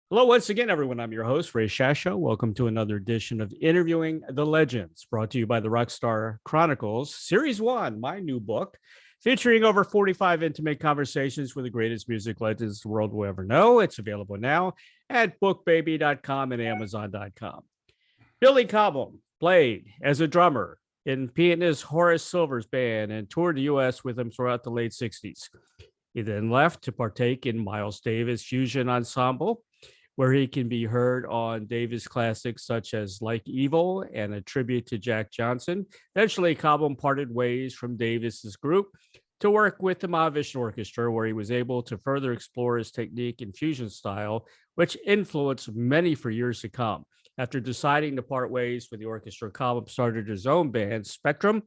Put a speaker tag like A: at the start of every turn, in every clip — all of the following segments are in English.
A: Hello, once again, everyone. I'm your host, Ray Shasho. Welcome to another edition of Interviewing the Legends, brought to you by the Rockstar Chronicles, Series 1, my new book, featuring over 45 intimate conversations with the greatest music legends the world will ever know. It's available now at bookbaby.com and amazon.com. Billy Cobham played as a drummer in pianist Horace Silver's band and toured the U.S. with him throughout the late 60s. He then left to partake in Miles Davis' fusion ensemble, where he can be heard on Davis classics such as Like Evil and a tribute to Jack Johnson. Eventually, Cobham parted ways from Davis's group to work with the Mahavishnu Orchestra, where he was able to further explore his technique and fusion style, which influenced many for years to come. After deciding to part ways with the orchestra, Cobham started his own band, Spectrum,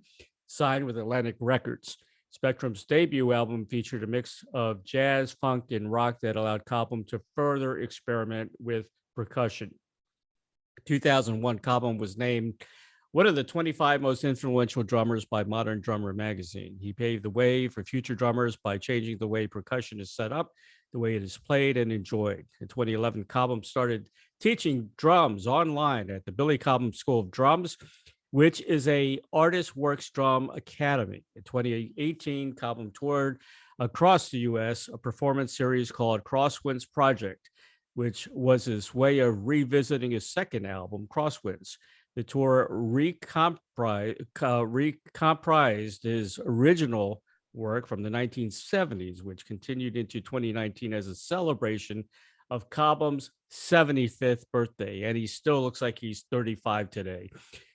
A: signed with Atlantic Records. Spectrum's debut album featured a mix of jazz, funk, and rock that allowed Cobham to further experiment with percussion. 2001, Cobham was named one of the 25 most influential drummers by Modern Drummer magazine. He paved the way for future drummers by changing the way percussion is set up, the way it is played and enjoyed. In 2011, Cobham started teaching drums online at the Billy Cobham School of Drums, which is a artist works drum academy. In 2018, Cobham toured across the U.S. a performance series called Crosswinds Project, which was his way of revisiting his second album, Crosswinds. The tour recomprised his original work from the 1970s, which continued into 2019 as a celebration of Cobham's 75th birthday, and he still looks like he's 35 today.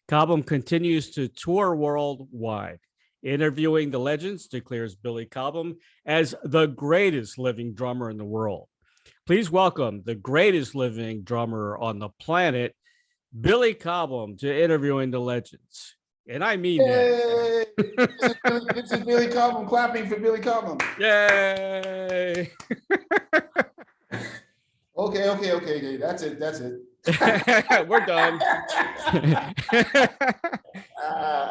A: Cobham continues to tour worldwide. Interviewing the Legends declares Billy Cobham as the greatest living drummer in the world. Please welcome the greatest living drummer on the planet, Billy Cobham, to Interviewing the Legends. And I mean
B: that. This is Billy Cobham clapping for Billy Cobham.
A: Yay!
B: Okay. That's it.
A: We're done.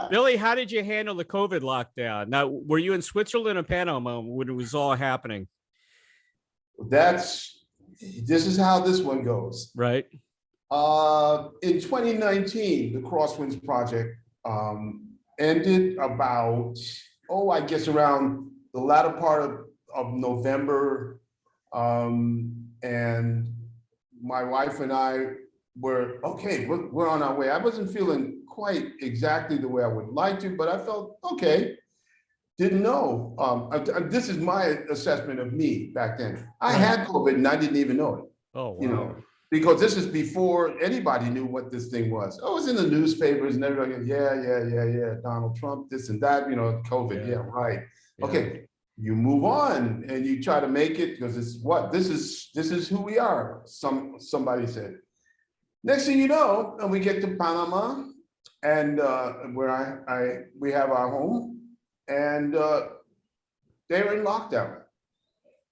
A: Billy, how did you handle the COVID lockdown? Now, were you in Switzerland or Panama when it was all happening?
B: This is how this one goes.
A: Right.
B: In 2019, the Crosswinds Project ended about, I guess around the latter part of November. And my wife and I were, okay, we're on our way. I wasn't feeling quite exactly the way I would like to, but I felt okay. Didn't know. This is my assessment of me back then. I had COVID and I didn't even know it.
A: Oh, wow.
B: Because this is before anybody knew what this thing was. I was in the newspapers and everybody goes, yeah, Donald Trump, this and that, COVID, yeah, right. Yeah. Okay, you move on and you try to make it because it's what? This is who we are, somebody said. Next thing you know, and we get to Panama and where we have our home and they were in lockdown.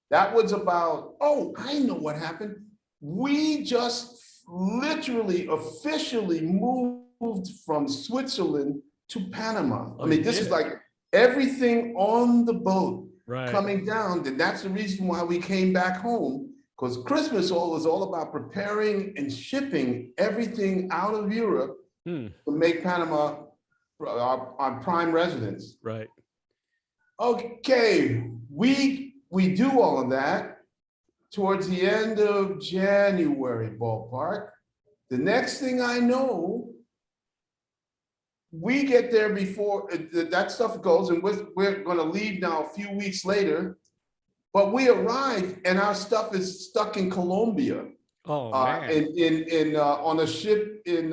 B: That was about, I know what happened. We just literally officially moved from Switzerland to Panama. I mean, this is like everything on the boat coming down. And that's the reason why we came back home, because Christmas was all about preparing and shipping everything out of Europe to make Panama our prime residence.
A: Right.
B: Okay, we do all of that. Towards the end of January, ballpark. The next thing I know, we get there before that stuff goes, and we're going to leave now a few weeks later. But we arrive, and our stuff is stuck in Colombia.
A: Oh man!
B: On a ship in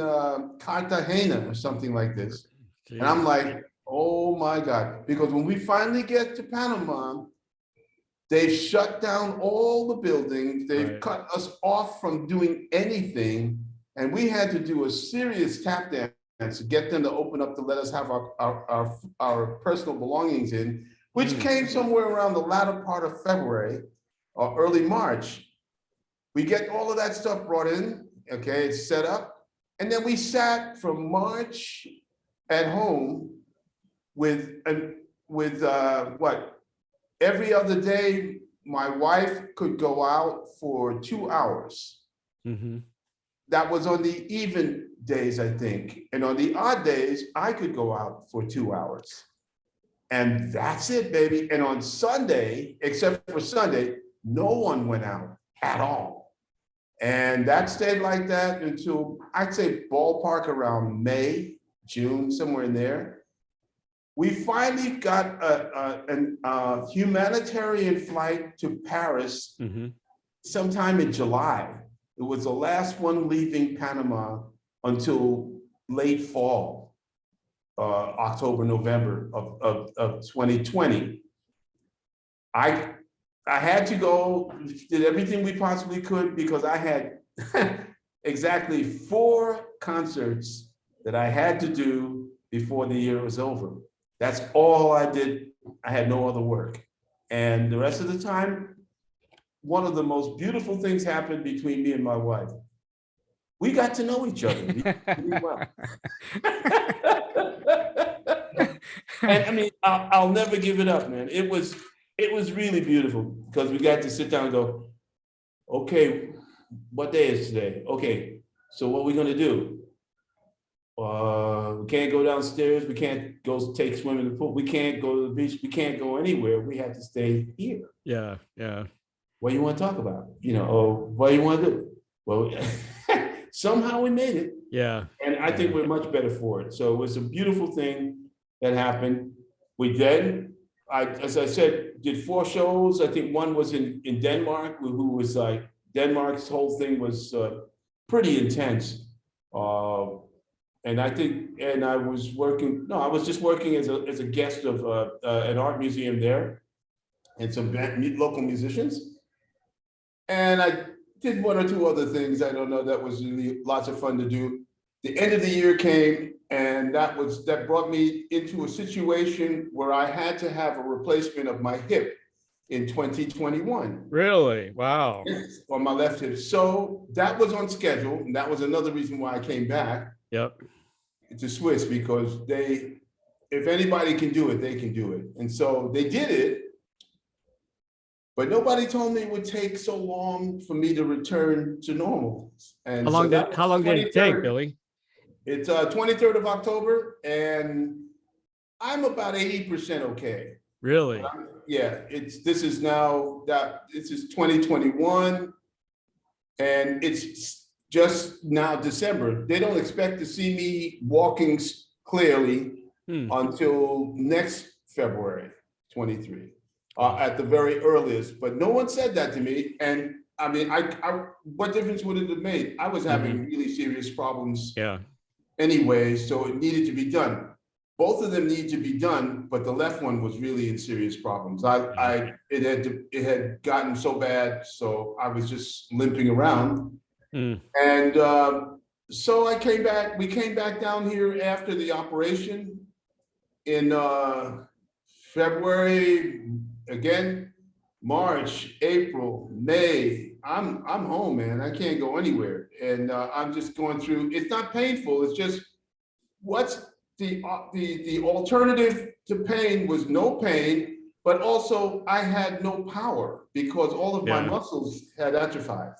B: Cartagena or something like this. Jeez. And I'm like, oh my God! Because when we finally get to Panama, they've shut down all the buildings. They've cut us off from doing anything. And we had to do a serious tap dance to get them to open up to let us have our personal belongings in, which came somewhere around the latter part of February or early March. We get all of that stuff brought in, okay, it's set up. And then we sat from March at home with what? Every other day, my wife could go out for 2 hours
A: Mm-hmm.
B: That was on the even days, I think. And on the odd days, I could go out for 2 hours. And that's it, baby. And on Sunday, except for Sunday, no one went out at all. And that stayed like that until, I'd say, ballpark around May, June, somewhere in there. We finally got a humanitarian flight to Paris sometime in July. It was the last one leaving Panama until late fall, October, November of 2020. I had to go, did everything we possibly could because I had exactly 4 concerts that I had to do before the year was over. That's all I did. I had no other work. And the rest of the time, one of the most beautiful things happened between me and my wife. We got to know each other really well. And I mean, I'll never give it up, man. It was really beautiful because we got to sit down and go, okay, what day is today? Okay, so what are we gonna do? We can't go downstairs. We can't go take swim in the pool. We can't go to the beach. We can't go anywhere. We have to stay here.
A: Yeah, yeah.
B: What do you want to talk about? You know, or what do you want to do? Well, somehow we made it.
A: Yeah.
B: And I think we're much better for it. So it was a beautiful thing that happened. We then, as I said, did 4 shows. I think one was in Denmark, who was like, Denmark's whole thing was pretty intense. And I think, and I was working, no, I was just working as a guest of an art museum there and some local musicians. And I did 1 or 2 other things, I don't know, that was really lots of fun to do. The end of the year came, and that brought me into a situation where I had to have a replacement of my hip in 2021.
A: Really? Wow.
B: Yes, on my left hip. So that was on schedule, and that was another reason why I came back.
A: Yep.
B: To Swiss, because if anybody can do it, they can do it. And so they did it, but nobody told me it would take so long for me to return to normal. And
A: how long did it take, Billy?
B: It's 23rd of October, and I'm about 80% okay.
A: Really?
B: Yeah, this is 2021, and it's just now December. They don't expect to see me walking clearly until next February 23, at the very earliest. But no one said that to me. And I mean, what difference would it have made? I was having really serious problems anyway, so it needed to be done. Both of them need to be done, but the left one was really in serious problems. It had gotten so bad, so I was just limping around. And so I came back. We came back down here after the operation in February, again, March, April, May. I'm home, man. I can't go anywhere, and I'm just going through. It's not painful. It's just what's the alternative to pain was no pain, but also I had no power because all of my muscles had atrophied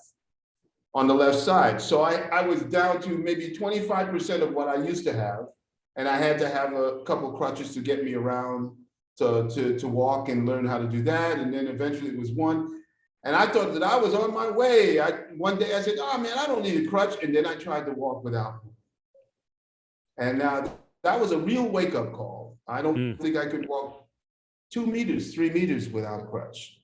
B: on the left side. So I was down to maybe 25% of what I used to have. And I had to have a couple crutches to get me around to walk and learn how to do that. And then eventually it was 1. And I thought that I was on my way. One day I said, oh man, I don't need a crutch. And then I tried to walk without one. And that was a real wake-up call. I don't think I could walk 2 meters, 3 meters without a crutch.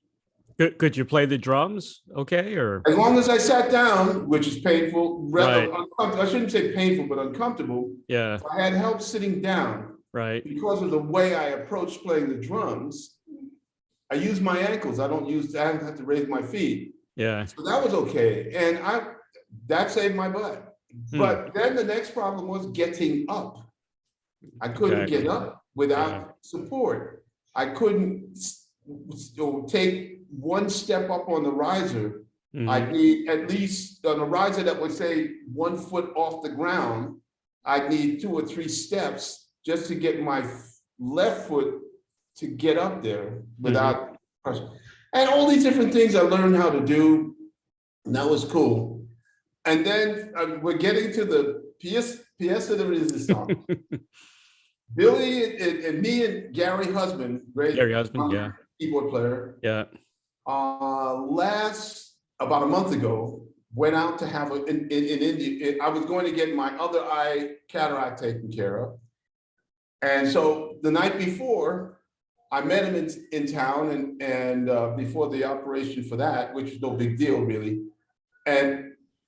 A: Could you play the drums okay, or?
B: As long as I sat down, which is painful, right. I shouldn't say painful, but uncomfortable.
A: Yeah.
B: I had help sitting down.
A: Right.
B: Because of the way I approach playing the drums, I use my ankles. I don't have to raise my feet.
A: Yeah.
B: So that was okay. And that saved my butt. But then the next problem was getting up. I couldn't get up without support. I couldn't take 1 step up on the riser. I'd need at least on a riser that would say 1 foot off the ground. I'd need 2 or 3 steps just to get my left foot to get up there without pressure. And all these different things I learned how to do, and that was cool. And then we're getting to the pièce de résistance. Billy and me and Gary Husband, great
A: Gary Husband, yeah,
B: keyboard player,
A: yeah.
B: last about a month ago, went out to have in India. I was going to get my other eye cataract taken care of. And so the night before, I met him in town and before the operation for that, which is no big deal really.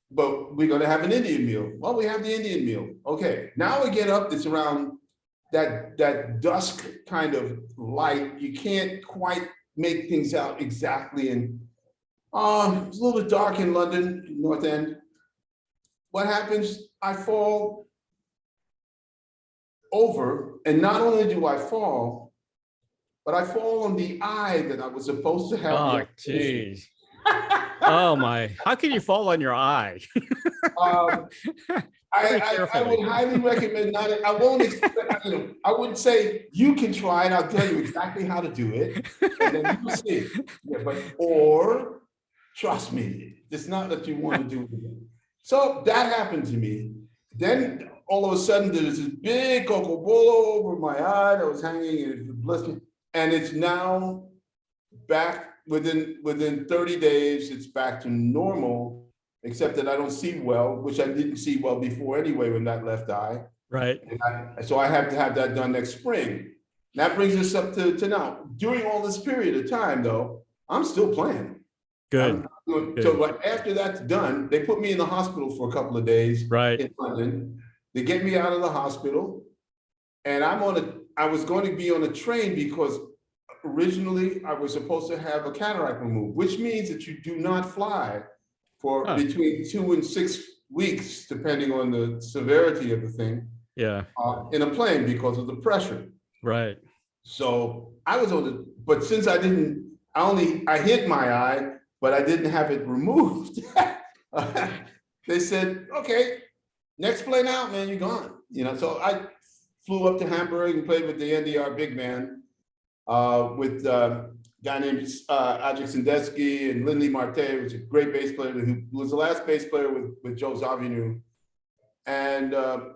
B: But we're going to have an Indian meal. Well, we have the Indian meal. Okay, now we get up, it's around that dusk kind of light. You can't quite make things out exactly. And it's a little bit dark in London, North End. What happens? I fall over, and not only do I fall, but I fall on the eye that I was supposed to have.
A: Oh, jeez. Oh my! How can you fall on your eye?
B: I would highly recommend not. I won't expect. I wouldn't say you can try it. I'll tell you exactly how to do it, and then you see. Yeah, or trust me, it's not that you want to do it. So that happened to me. Then all of a sudden, there's this big coco bolo over my eye that was hanging and it blistered, and it's now back within 30 days. It's back to normal. Except that I don't see well, which I didn't see well before anyway with that left eye.
A: Right.
B: So I have to have that done next spring. That brings us up to now. During all this period of time, though, I'm still playing.
A: Good.
B: Good. So after that's done, they put me in the hospital for a couple of days.
A: Right.
B: In London. They get me out of the hospital, and I was going to be on a train because originally I was supposed to have a cataract removed, which means that you do not fly for between 2 and 6 weeks, depending on the severity of the thing.
A: Yeah.
B: In a plane because of the pressure.
A: Right.
B: So I was but since I hit my eye, but I didn't have it removed. They said, okay, next plane out, man, you're gone. So I flew up to Hamburg and played with the NDR big band with guy named Ajik Sandesky and Lindley Marte, who was a great bass player, who was the last bass player with Joe Zawinul. And a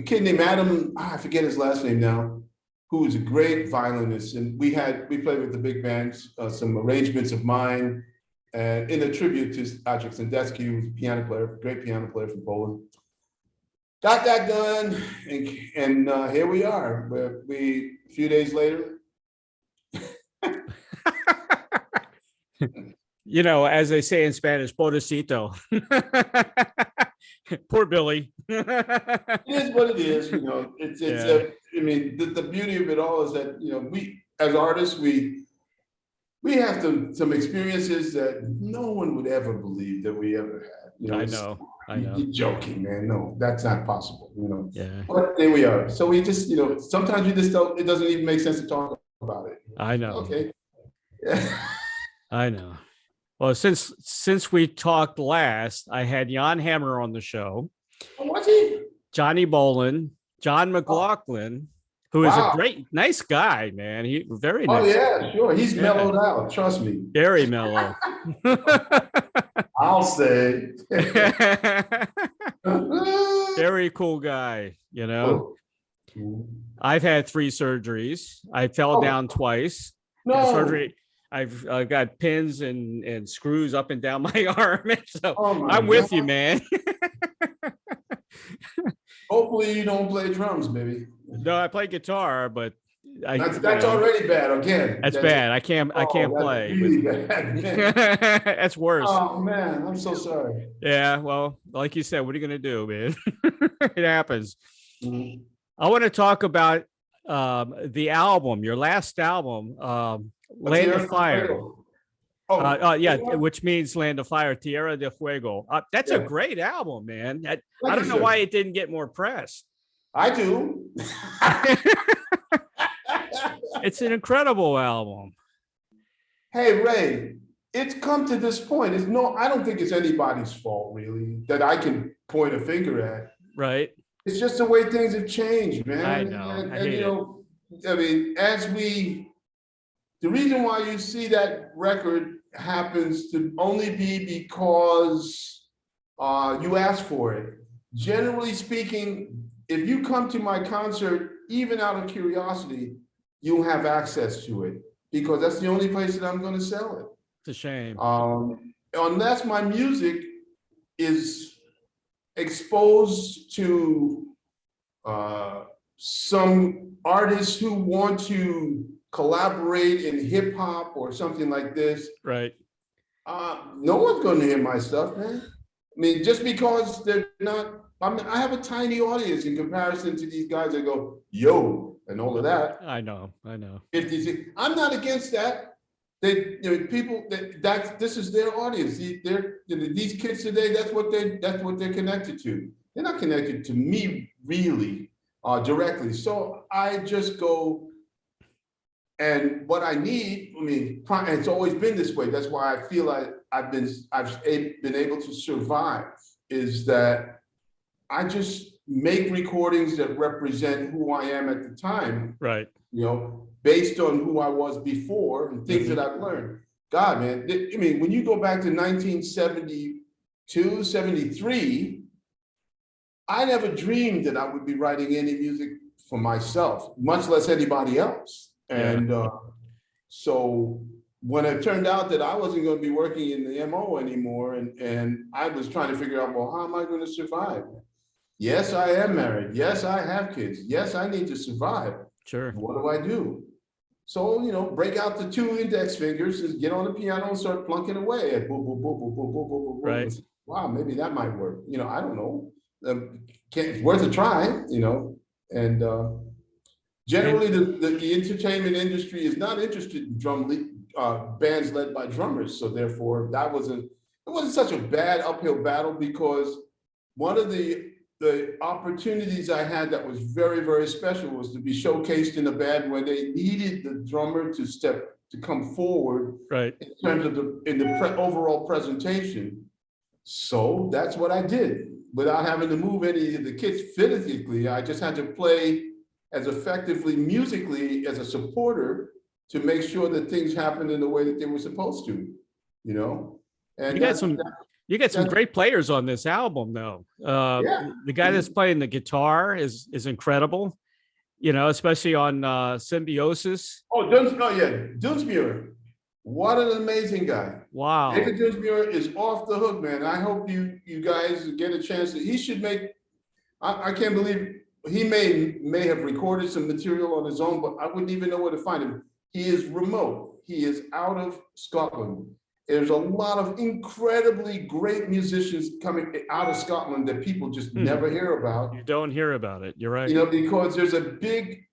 B: kid named Adam, I forget his last name now, who was a great violinist. And we played with the big bands, some arrangements of mine, and in a tribute to Ajik Sandesky, who was a piano player, great piano player from Poland. Got that done, and here we are. A few days later,
A: as they say in Spanish, pobrecito. Poor Billy.
B: It is what it is. The beauty of it all is that we as artists we have some experiences that no one would ever believe that we ever had.
A: I know.
B: You're joking, man. No, that's not possible.
A: Yeah.
B: But there we are. So we just sometimes you just don't. It doesn't even make sense to talk about it.
A: I know.
B: Okay.
A: I know. Well, since we talked last, I had Jan Hammer on the show.
B: Oh, was he?
A: Johnny Bolin, John McLaughlin, who is a nice guy, man. He very nice.
B: Oh yeah, sure. He's mellowed out. Trust me.
A: Very mellow.
B: I'll say.
A: Very cool guy.
B: Oh.
A: I've had 3 surgeries. I fell down twice.
B: No.
A: Surgery. I've got pins and screws up and down my arm. So I'm
B: God.
A: with you, man.
B: Hopefully you don't play drums, baby.
A: No, I play guitar, but
B: that's already bad. Again,
A: that's bad. I can't play.
B: Really bad,
A: That's worse.
B: Oh man, I'm so sorry.
A: Yeah, well, like you said, what are you gonna do, man? It happens.
B: Mm-hmm.
A: I want to talk about the album, your last album, Land of Fire. Which means Land of Fire, Tierra de Fuego. That's a great album, man. I don't know why it didn't get more press.
B: I do.
A: It's an incredible album.
B: Hey, Ray, it's come to this point. I don't think it's anybody's fault, really, that I can point a finger at.
A: Right.
B: It's just the way things have changed, man.
A: I know. I hate
B: it. The reason why you see that record happens to only be because you ask for it. Generally speaking, if you come to my concert, even out of curiosity, you'll have access to it because that's the only place that I'm going to sell it.
A: It's a shame.
B: Unless my music is exposed to some artists who want to collaborate in hip hop or something like this.
A: Right.
B: No one's going to hear my stuff, man. I mean, just because they're not, I have a tiny audience in comparison to these guys that go, yo, and all of that.
A: I know.
B: 50, I'm not against that. People this is their audience. These kids today, that's what they're connected to. They're not connected to me really directly. So I just go, and what I need, I mean, it's always been this way. That's why I feel like I've been able to survive, is that I just make recordings that represent who I am at the time.
A: Right.
B: Based on who I was before and things that I've learned. God, man, I mean, when you go back to 1972, 73, I never dreamed that I would be writing any music for myself, much less anybody else. And so when it turned out that I wasn't going to be working in the MO anymore, and I was trying to figure out, well, how am I going to survive? Yes, I am married. Yes, I have kids. Yes, I need to survive.
A: Sure.
B: What do I do? So, break out the 2 index fingers and get on the piano and start plunking away at boom, boom, boom, boom, boom, boom, boom, boom.
A: Right.
B: Wow, maybe that might work. I don't know. It's worth a try, and generally the entertainment industry is not interested in bands led by drummers. So therefore it wasn't such a bad uphill battle, because one of the opportunities I had that was very, very special was to be showcased in a band where they needed the drummer to come forward,
A: right,
B: in terms of the overall presentation. So that's what I did without having to move any of the kits physically. I just had to play as effectively musically as a supporter to make sure that things happened in the way that they were supposed to, And
A: you got some great players on this album, though. The guy that's playing the guitar is incredible, especially on Symbiosis.
B: Dunsmuir. What an amazing guy.
A: Wow.
B: David Dunsmuir is off the hook, man. I hope you guys get a chance. He should make, I can't believe, he may have recorded some material on his own, but I wouldn't even know where to find him. He is remote. He is out of Scotland. There's a lot of incredibly great musicians coming out of Scotland that people just never hear about.
A: You don't hear about it. You're right.
B: Because there's a big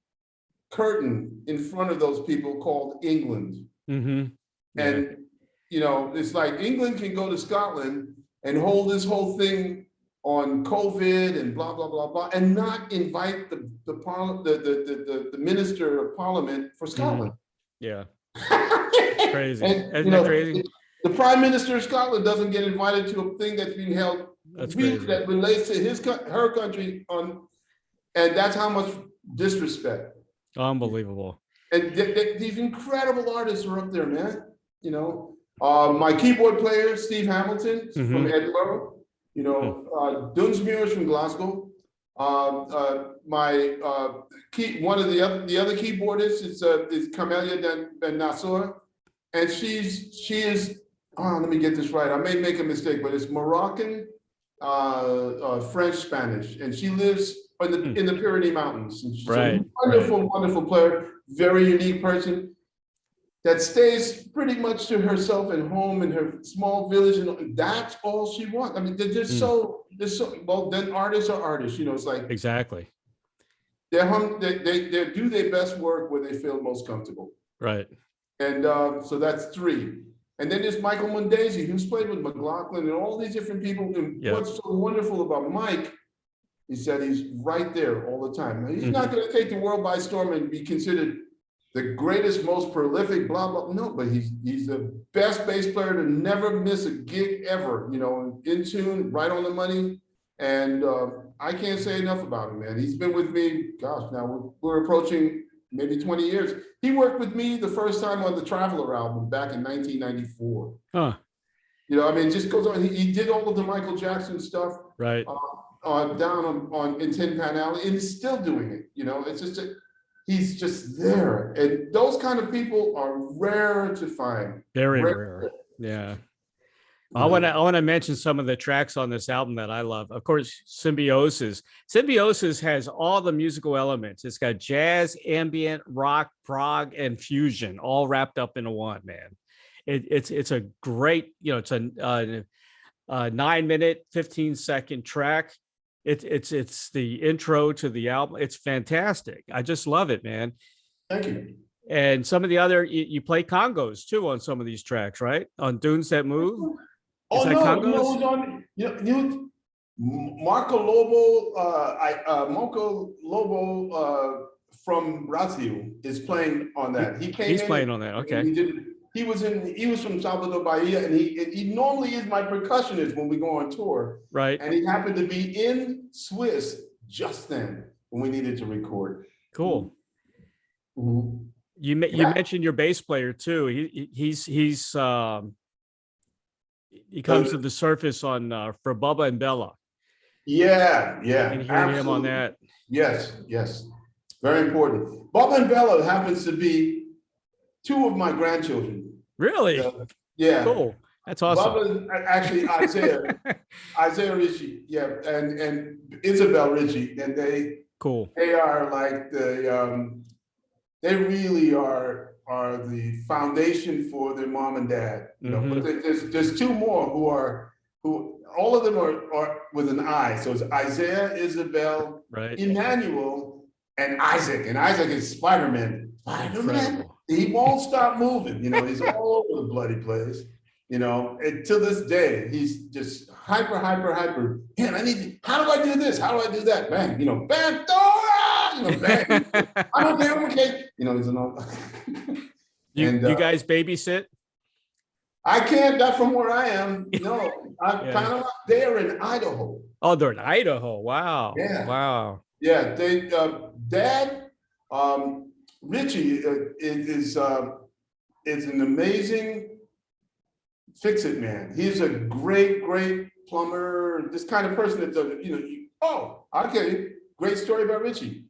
B: curtain in front of those people called England.
A: Mm-hmm. Yeah.
B: And, it's like England can go to Scotland and hold this whole thing on COVID and blah, blah, blah, blah, and not invite the minister of parliament for Scotland.
A: Yeah. Crazy.
B: Isn't
A: that crazy?
B: The prime minister of Scotland doesn't get invited to a thing that's being held that relates to her country and that's how much disrespect.
A: Unbelievable.
B: And these incredible artists are up there, man. My keyboard player, Steve Hamilton from Edinburgh, Dunsmuir is from Glasgow. One of the other keyboardists is Camelia Ben Nassour, and she is. Let me get this right. I may make a mistake, but it's Moroccan, French, Spanish, and she lives in the Pyrenees Mountains. And she's a wonderful player, very unique person that stays pretty much to herself and home in her small village, and that's all she wants. I mean, they're so well. Then artists are artists, It's like
A: exactly.
B: They do their best work where they feel most comfortable.
A: Right.
B: And so that's 3. And then there's Michael Mundese, who's played with McLaughlin and all these different people. And what's so wonderful about Mike is that he's right there all the time. Now, he's not going to take the world by storm and be considered the greatest, most prolific, blah, blah. No, but he's the best bass player to never miss a gig ever, in tune, right on the money. And I can't say enough about him, man. He's been with me, gosh, now we're approaching maybe 20 years. He worked with me the first time on the Traveler album back in 1994.
A: Huh.
B: You know, I mean, it just goes on. He did all of the Michael Jackson stuff
A: Right.
B: down on in Tin Pan Alley, and he's still doing it. You know, it's just he's just there, and those kind of people are rare to find.
A: Very rare. Yeah. I want to mention some of the tracks on this album that I love. Of course, Symbiosis. Symbiosis has all the musical elements. It's got jazz, ambient, rock, prog, and fusion all wrapped up into one, man. It's a great, you know, it's a 9-minute, 15-second track. It's the intro to the album. It's fantastic. I just love it, man.
B: Thank you.
A: And some of the other, you play congos too on some of these tracks, right? On Dunes That Move.
B: Oh no, Marco Lobo from Brazil is playing on that.
A: He's playing on that. Okay.
B: He was from Salvador Bahia, and he normally is my percussionist when we go on tour.
A: Right.
B: And he happened to be in Swiss just then when we needed to record.
A: Cool.
B: Mm-hmm.
A: You mentioned your bass player too. He comes to the surface on for Bubba and Bella.
B: Yeah,
A: You can hear him on that.
B: Yes, very important. Bubba and Bella happens to be two of my grandchildren.
A: Really?
B: Yeah.
A: Cool. That's awesome.
B: Bubba's actually Isaiah Ritchie, yeah, and Isabel Ritchie, and they are like they really are the foundation for their mom and dad. You know, but there's two more who all of them are with an I. So it's Isaiah, Isabel, Emmanuel, and Isaac. And Isaac is Spider-Man. Spider-Man. He won't stop moving. You know, he's all over the bloody place. You know, and to this day, he's just hyper. Man, how do I do this? How do I do that? Bang, you know, bang, you know, bang. I'm okay. You know, he's another.
A: You guys babysit?
B: I can't. Not from where I am. No, I'm kind of there in Idaho.
A: Oh, they're in Idaho. Wow.
B: Yeah.
A: Wow.
B: Yeah. They, Dad, Richie is an amazing fix-it man. He's a great plumber. This kind of person that does, you know. Okay. Great story about Richie.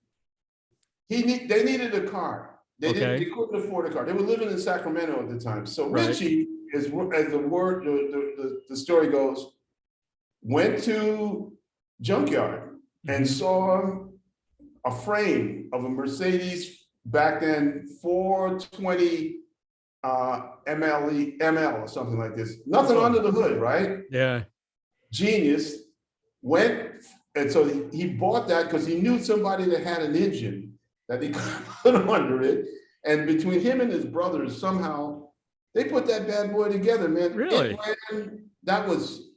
B: They needed a car. They couldn't afford a car. They were living in Sacramento at the time. So Richie, as the story goes, went to junkyard and saw a frame of a Mercedes back then 420 ML or something like this. Nothing under the hood, right?
A: Yeah.
B: Genius. Went, and so he bought that because he knew somebody that had an engine that he could put under it. And between him and his brothers, somehow they put that bad boy together, man.
A: Really?
B: That was,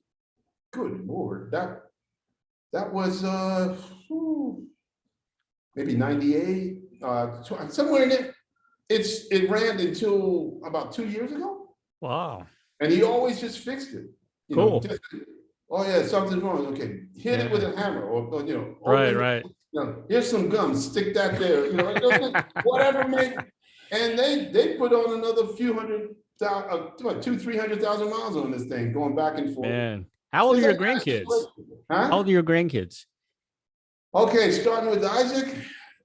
B: good Lord. That was maybe 98, somewhere in there. It ran until about 2 years ago.
A: Wow.
B: And he always just fixed it.
A: Cool.
B: Oh yeah, something's wrong. Okay, hit it with a hammer, or you know.
A: Right.
B: You know, here's some gum. Stick that there. You know, whatever. And they put on another few 200,000-300,000 miles on this thing, going back and forth.
A: Man, how old are your grandkids?
B: Huh?
A: How old are your grandkids?
B: Okay, starting with Isaac.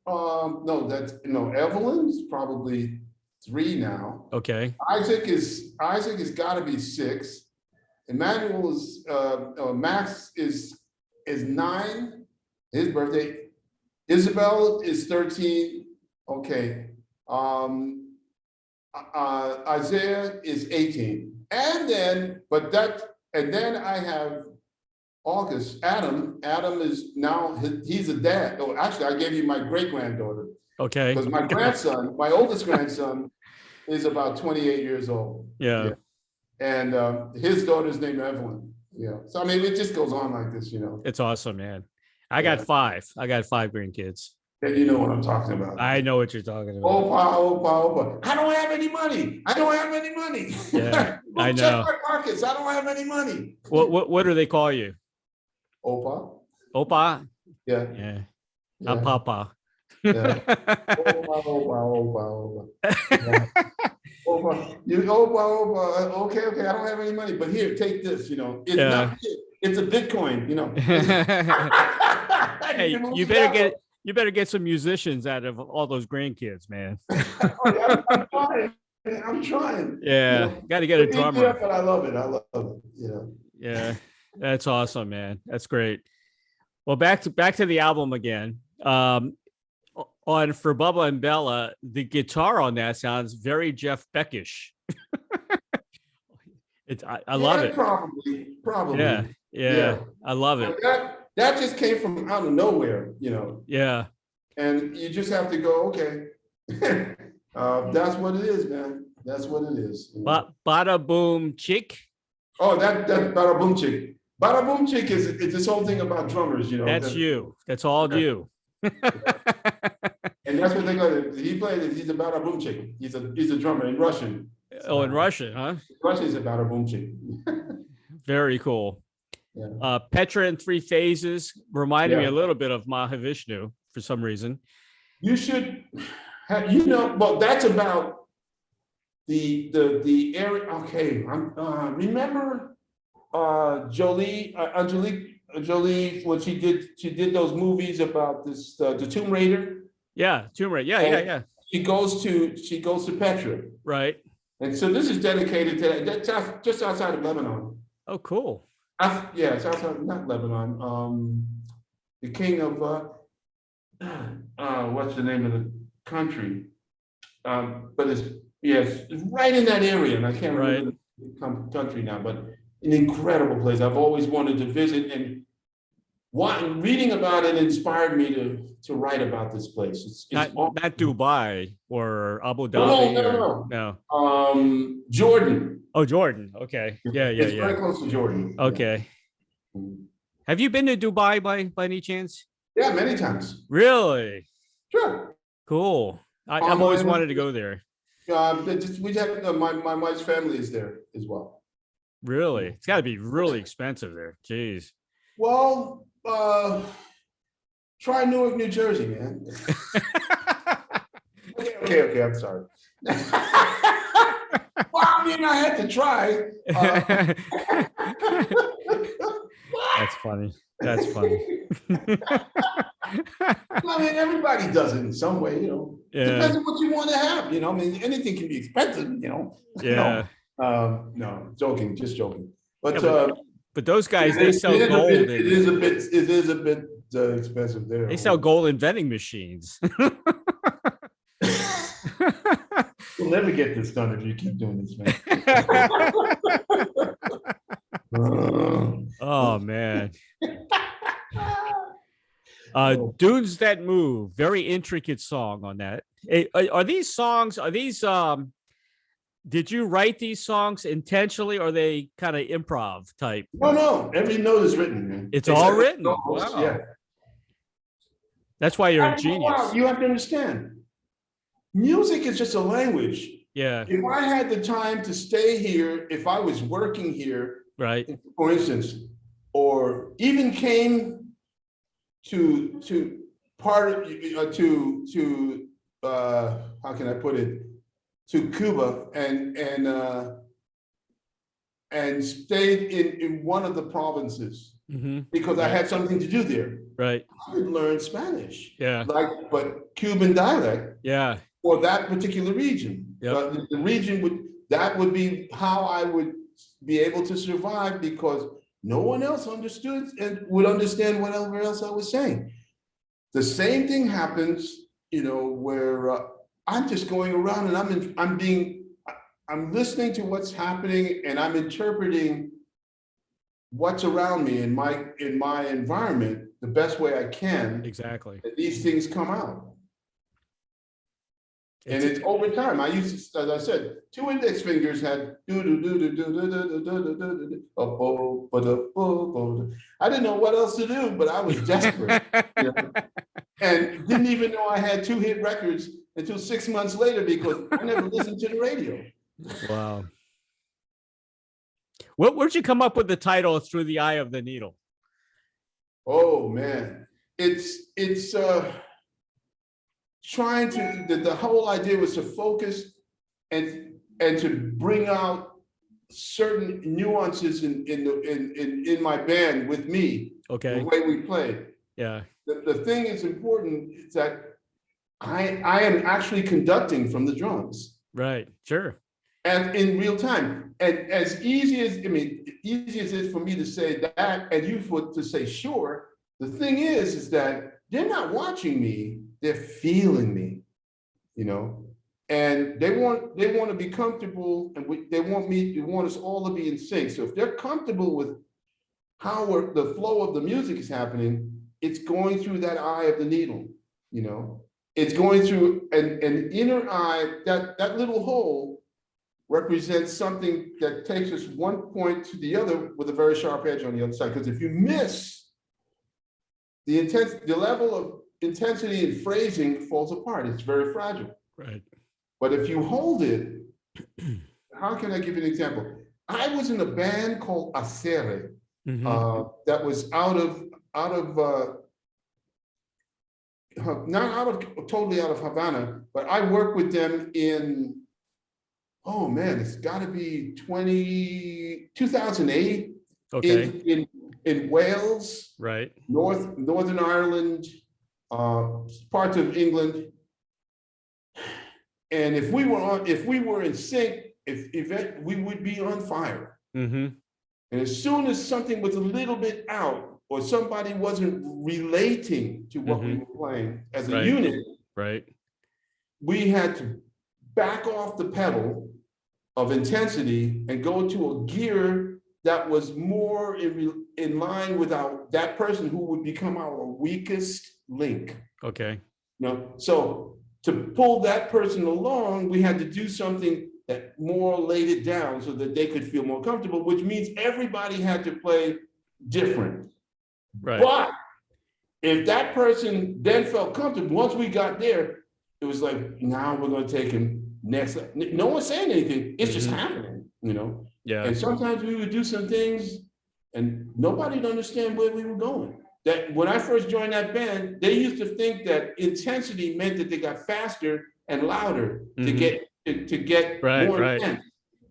B: Evelyn's probably 3 now.
A: Okay.
B: Isaac has got to be 6. Emmanuel is Max is 9, his birthday. Isabel is 13. Okay. Isaiah is 18. And then I have August. Adam is now, he's a dad. Oh, actually, I gave you my great-granddaughter. Okay. Because my grandson, my oldest grandson, is about 28 years old.
A: Yeah.
B: And his daughter's named Evelyn. Yeah. So I mean, it just goes on like this, you know.
A: It's awesome, man. I got 5. I got 5 grandkids.
B: And you know what I'm talking about.
A: I know what you're talking about.
B: Opa. I don't have any money.
A: Yeah, I know.
B: Check my pockets. I don't have any money.
A: What do they call you?
B: Opa.
A: Yeah. I'm Papa.
B: Yeah. Opa. Yeah. Okay, okay. I don't have any money, but here, take this. It's
A: Yeah.
B: not. It's a Bitcoin.
A: Hey, you better get some musicians out of all those grandkids, man.
B: Oh, yeah, I'm trying. I'm trying.
A: Yeah, got to get a
B: Yeah,
A: drummer.
B: but I love it. I love it.
A: Yeah, that's awesome, man. That's great. Well, back to the album again. On For Bubba and Bella, the guitar on that sounds very Jeff Beckish. I love
B: Yeah,
A: it. Yeah,
B: probably.
A: yeah,
B: Yeah.
A: I love it.
B: But that just came from out of nowhere,
A: Yeah,
B: and you just have to go, okay. That's what it is, man. That's what it is.
A: Bada Boom Chick.
B: Oh, that's Bada Boom Chick. Bada Boom Chick is it's this whole thing about drummers,
A: That's you. That's all you.
B: And that's what they got. He played it. He's a Bada Boom Chick. He's a drummer in Russian.
A: Oh, in Russian, huh?
B: Russian is a Bada Boom Chick.
A: Very cool.
B: Yeah.
A: Petra in Three Phases reminded me
B: Yeah.
A: a little bit of Mahavishnu for some reason.
B: You should have, well, that's about the area. Okay, remember Jolie when she did those movies about this the Tomb Raider.
A: Yeah, Tomb Raider. Yeah.
B: She goes to Petra,
A: Right.
B: and so this is dedicated to that's just outside of Lebanon.
A: Oh, cool.
B: Yeah, it's outside, not Lebanon. The king of what's the name of the country? But it's right in that area, and I can't remember the country now. But an incredible place. I've always wanted to visit, and reading about it inspired me to write about this place. It's
A: not Dubai or Abu
B: No.
A: Dhabi. No.
B: Jordan.
A: Oh, Jordan. Okay. Yeah.
B: It's very close to Jordan.
A: Okay.
B: Yeah.
A: Have you been to Dubai by any chance?
B: Yeah, many times.
A: Really?
B: Sure.
A: Cool. I've always wanted to go there.
B: We have my wife's family is there as well.
A: Really? It's got to be really expensive there. Jeez.
B: Well, try Newark, New Jersey, man. Okay. I'm sorry. Well, I mean, I had to try.
A: That's funny. That's funny.
B: I mean, everybody does it in some way,
A: Yeah.
B: Depends on what you want to have, I mean, anything can be expensive,
A: Yeah.
B: No, just joking. But
A: but those guys, they sell gold.
B: It is a bit expensive there.
A: They sell gold in vending machines.
B: We'll never get this done if you keep doing this, man.
A: Oh man. Dunes That Move, very intricate song on that. Are these songs, did you write these songs intentionally, or are they kind of improv type?
B: No, every note is written, man.
A: It's all written.
B: Wow. Yeah.
A: That's why you're a genius.
B: You have to understand. Music is just a language.
A: Yeah.
B: If I had the time to stay here, if I was working here,
A: right,
B: for instance, or even came to how can I put it, to Cuba and stayed in one of the provinces because I had something to do there. Right. I could learn Spanish. Yeah. But Cuban dialect. Yeah. For that particular region. Yeah. The region would be how I would be able to survive, because no one else understood and would understand whatever else I was saying. The same thing happens, where I'm just going around and I'm listening to what's happening, and I'm interpreting what's around me in my environment the best way I can. Exactly. And these things come out. And it's over time. I used to, as I said, 2 index fingers had I didn't know what else to do, but I was desperate. And didn't even know I had 2 hit records until 6 months later, because I never listened to the radio. Wow.
A: Where'd you come up with the title Through the Eye of the Needle?
B: Oh man, it's trying to, the whole idea was to focus and and to bring out certain nuances in my band with me,
A: Okay.
B: the way we play.
A: Yeah.
B: The thing is important is that I am actually conducting from the drums.
A: Right. Sure.
B: And in real time. And as easy as, easy as it is for me to say that, and you to say sure, the thing is that they're not watching me, they're feeling me, and they want to be comfortable, and they want us all to be in sync. So if they're comfortable with how the flow of the music is happening, it's going through that eye of the needle, it's going through an inner eye, that little hole represents something that takes us one point to the other with a very sharp edge on the other side. Because if you miss, the level of intensity and phrasing falls apart. It's very fragile.
A: Right.
B: But if you hold it, how can I give you an example? I was in a band called Acere, that was totally out of Havana, but I worked with them in, oh man, it's got to be 2008.
A: Okay.
B: In Wales,
A: right,
B: Northern Ireland, parts of England, and if we were in sync, we would be on fire. And as soon as something was a little bit out, or somebody wasn't relating to what we were playing as a unit, we had to back off the pedal of intensity and go to a gear that was more in line with that person who would become our weakest link.
A: Okay.
B: So to pull that person along, we had to do something that more laid it down so that they could feel more comfortable, which means everybody had to play different.
A: Right.
B: But if that person then felt comfortable, once we got there, it was like, now we're going to take him next. No one's saying anything. It's just happening, Yeah. And sometimes we would do some things and nobody would understand where we were going. That when I first joined that band, they used to think that intensity meant that they got faster and louder to get more intense.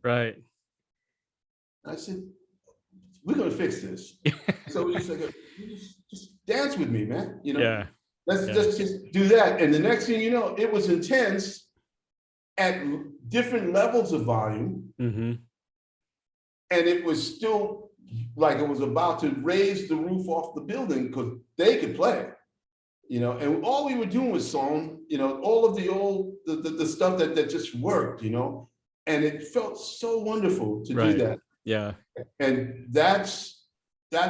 A: Right.
B: I said, we're going to fix this. So we just like, just dance with me, man.
A: Yeah.
B: Let's just do that. And the next thing you know, it was intense at different levels of volume. And it was still like it was about to raise the roof off the building because they could play, and all we were doing was song, all of the old, the stuff that just worked, and it felt so wonderful to do that.
A: Yeah.
B: And that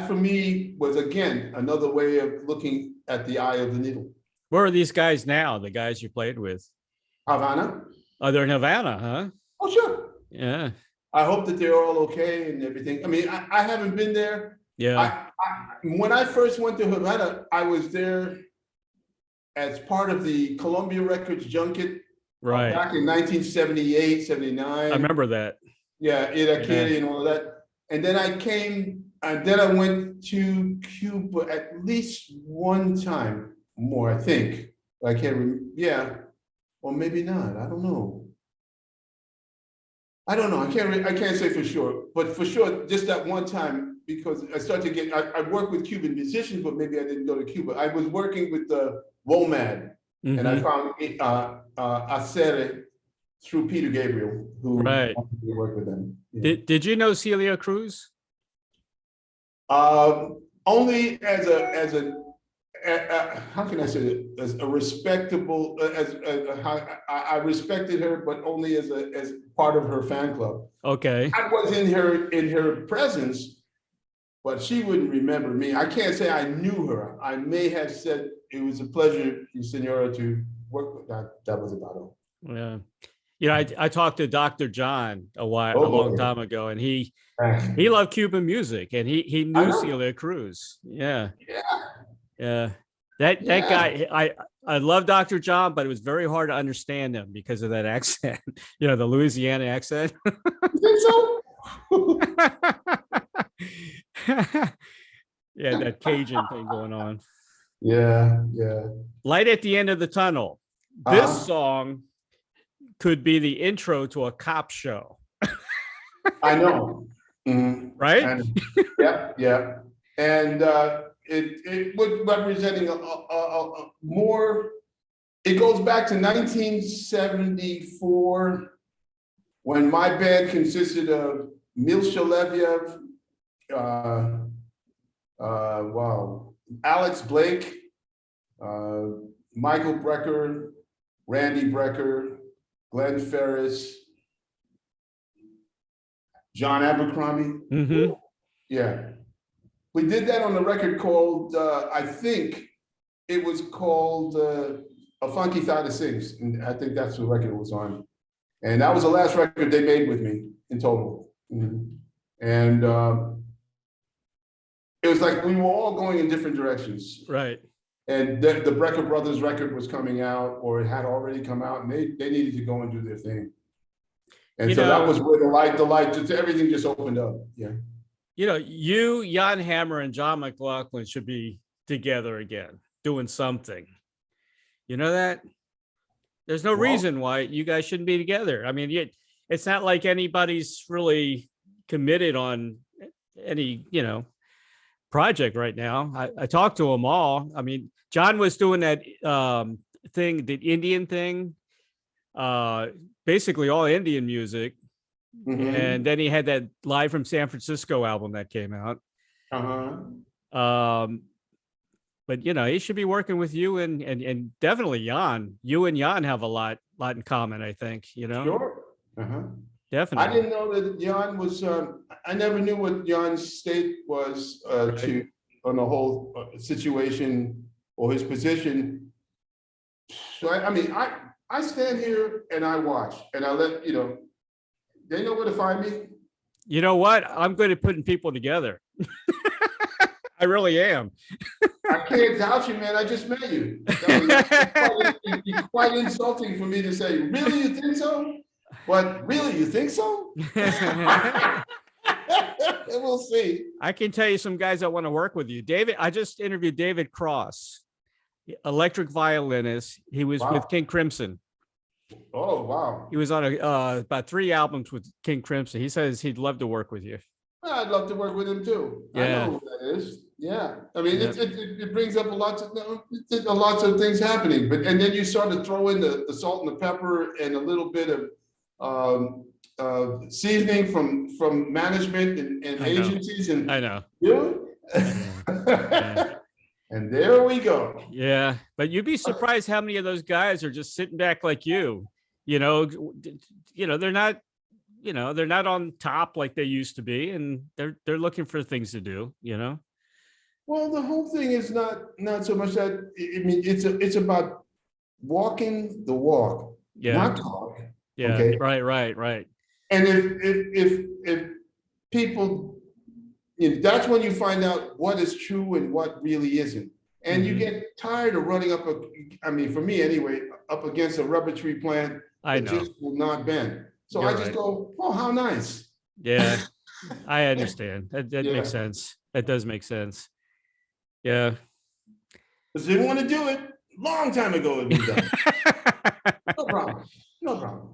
B: for me was, again, another way of looking at the eye of the needle.
A: Where are these guys now, the guys you played with?
B: Havana.
A: Oh, they're in Havana, huh?
B: Oh, sure.
A: Yeah.
B: I hope that they're all okay and everything. I haven't been there.
A: Yeah.
B: When I first went to Havana, I was there as part of the Columbia Records junket back in 1978, 79. I
A: remember that.
B: Yeah, Iraquere and all of that. And then I went to Cuba at least one time more, I think. I can't remember. Yeah, or maybe not. I don't know. I can't say for sure, but for sure, just that one time, because I started to get, I worked with Cuban musicians, but maybe I didn't go to Cuba. I was working with the WOMAD, and I found Acere through Peter Gabriel, who wanted to work with them. Yeah.
A: Did you know Celia Cruz?
B: Only as a how can I say it? As a respectable, I respected her, but only as part of her fan club. Okay. I was in her presence, but she wouldn't remember me. I can't say I knew her. I may have said it was a pleasure, Senora, to work with. That was about all.
A: Yeah. I talked to Dr. John a long time ago, and he loved Cuban music, and he knew Celia Cruz. Yeah. That guy, I love Dr. John, but it was very hard to understand him because of that accent. The Louisiana accent.
B: You think so?
A: Yeah, that Cajun thing going on.
B: Yeah.
A: Light at the End of the Tunnel. This song could be the intro to a cop show,
B: I know. Mhm.
A: right?
B: And yeah. And it was representing a more, it goes back to 1974 when my band consisted of Mil Shalevyev, wow, Alex Blake, Michael Brecker, Randy Brecker, Glenn Ferris, John Abercrombie.
A: Mm-hmm.
B: Yeah. We did that on a record called, I think it was called A Funky Thought Sings. And I think that's the record it was on. And that was the last record they made with me in total. Mhm. And it was like we were all going in different directions.
A: Right.
B: And the Brecker Brothers record was coming out, or it had already come out, and they needed to go and do their thing. And so that was where the light, just everything just opened up. Yeah.
A: You, Jan Hammer, and John McLaughlin should be together again, doing something. You know that? There's no reason why you guys shouldn't be together. I mean, it's not like anybody's really committed on any, project right now. I talked to them all. I mean, John was doing that thing, the Indian thing, basically all Indian music. Mm-hmm. And then he had that Live from San Francisco album that came out. But he should be working with you and definitely Jan. You and Jan have a lot in common, I think.
B: Sure.
A: Definitely.
B: I didn't know that Jan was. I never knew what Jan's state was on the whole situation or his position. So I stand here and I watch and I let they know where to find me.
A: You know what? I'm good at putting people together. I really am.
B: I can't doubt you, man. I just met you. It'd be quite insulting for me to say, really, you think so? But really, you think so? We'll see.
A: I can tell you some guys that want to work with you. I just interviewed David Cross, electric violinist. He was with King Crimson.
B: Oh, wow.
A: He was on about 3 albums with King Crimson. He says he'd love to work with you.
B: Well, I'd love to work with him too.
A: Yeah.
B: I know who that is. Yeah. I mean, it brings up lots of things happening. And then you start to throw in the salt and the pepper and a little bit of seasoning from management and agencies. And
A: I know.
B: Yeah. And there we go.
A: Yeah, but you'd be surprised how many of those guys are just sitting back like you. They're not, they're not on top like they used to be, and they're looking for things to do.
B: Well, the whole thing is not so much that. I mean, it's about walking the walk, not talk.
A: Yeah. Okay? Right.
B: And if people. That's when you find out what is true and what really isn't. And you get tired of running up for me anyway, up against a rubber tree plant that just will not bend. So I just go, oh, how nice.
A: Yeah, I understand. That makes sense. That does make sense. Yeah.
B: Because they want to do it long time ago. It'd be done. No problem.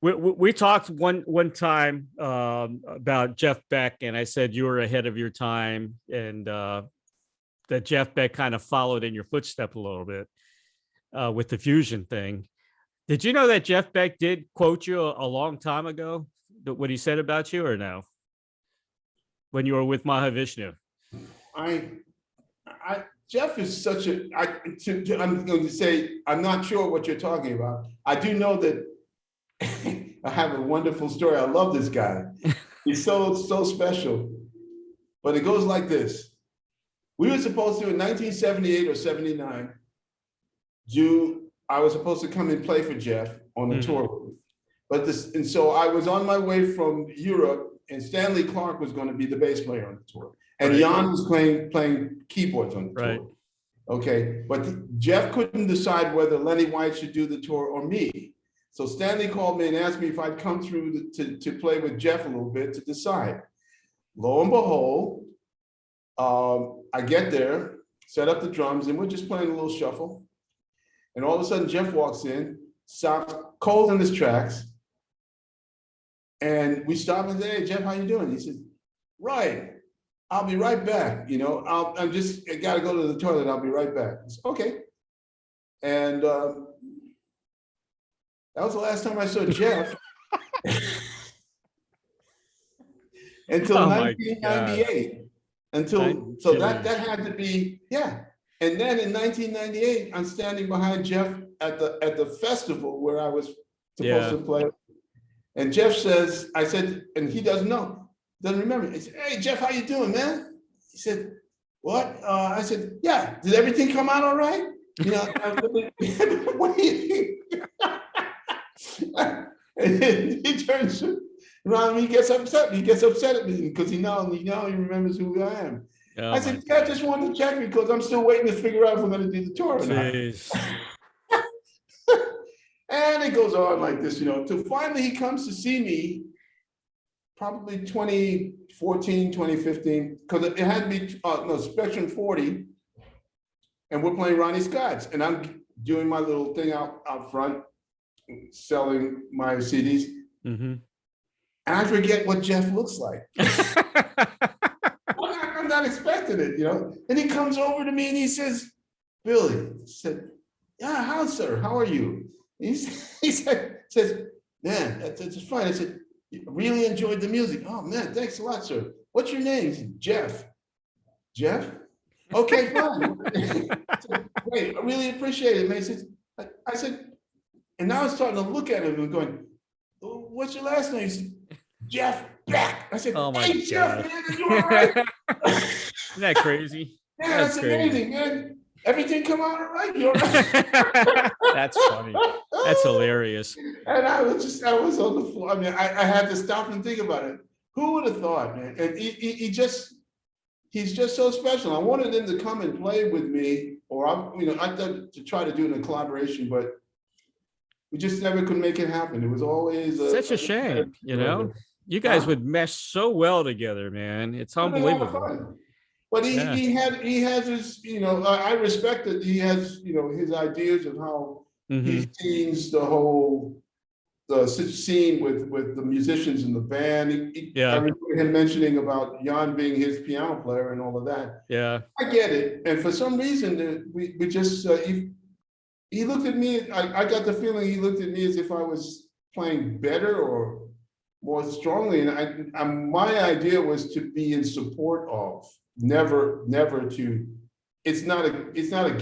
A: We talked one time about Jeff Beck, and I said you were ahead of your time, and that Jeff Beck kind of followed in your footstep a little bit with the fusion thing. Did you know that Jeff Beck did quote you a long time ago? What he said about you, or no? When you were with Mahavishnu?
B: Jeff is such a. I'm going to say I'm not sure what you're talking about. I do know that. I have a wonderful story. I love this guy. He's so special. But it goes like this. We were supposed to, in 1978 or 79, I was supposed to come and play for Jeff on the tour. And so I was on my way from Europe, and Stanley Clarke was going to be the bass player on the tour. And Jan was playing keyboards on the tour. Okay, but Jeff couldn't decide whether Lenny White should do the tour or me. So Stanley called me and asked me if I'd come through to play with Jeff a little bit to decide. Lo and behold, I get there, set up the drums, and we're just playing a little shuffle. And all of a sudden, Jeff walks in, stopped cold in his tracks. And we stopped and said, "Hey, Jeff, how you doing?" He said, "Right, I'll be right back. I got to go to the toilet. I'll be right back." I said, "Okay." And that was the last time I saw Jeff until 1998. So that had to be, yeah. And then in 1998, I'm standing behind Jeff at the festival where I was supposed to play. And Jeff says, I said, and he doesn't remember. He said, "Hey, Jeff, how you doing, man?" He said, "What?" I said, "Yeah, did everything come out all right?" What do you think? And then he turns around and he gets upset. He gets upset at me because he remembers who I am. Oh, I said, "Yeah, I just wanted to check because I'm still waiting to figure out if we're going to do the tour or not." And it goes on like this, till finally he comes to see me, probably 2014, 2015, because it had to be, Spectrum 40, and we're playing Ronnie Scott's, and I'm doing my little thing out front, selling my CDs, and I forget what Jeff looks like. I'm not expecting it, And he comes over to me and he says, "Billy," he said, "Yeah, how are you?" He says, "Man, that's fine." I said, "Really enjoyed the music." "Oh man, thanks a lot, sir. What's your name?" He said, "Jeff." "Jeff? Okay, fine." Said, "Great, I really appreciate it, man." He says, I said, and now I'm starting to look at him and going, "What's your last name?" He said, "Jeff Beck." I said, "Oh my God. Jeff, man, are you all right?"
A: Isn't that crazy?
B: Yeah, that's amazing, man. Everything come out all right? You're right.
A: That's funny. That's hilarious.
B: And I was on the floor. I mean, I had to stop and think about it. Who would have thought, man? And he's just so special. I wanted him to come and play with me, or I thought to try to do it in a collaboration, but we just never could make it happen. It was always
A: such a shame, You guys would mesh so well together, man. It's unbelievable.
B: But he has his, I respect that he has, his ideas of how he sees the scene with the musicians in the band. I remember him mentioning about Jan being his piano player and all of that.
A: Yeah,
B: I get it. And for some reason, we just, he looked at me, I got the feeling he looked at me as if I was playing better or more strongly. And my idea was to be in support of, never to. It's not a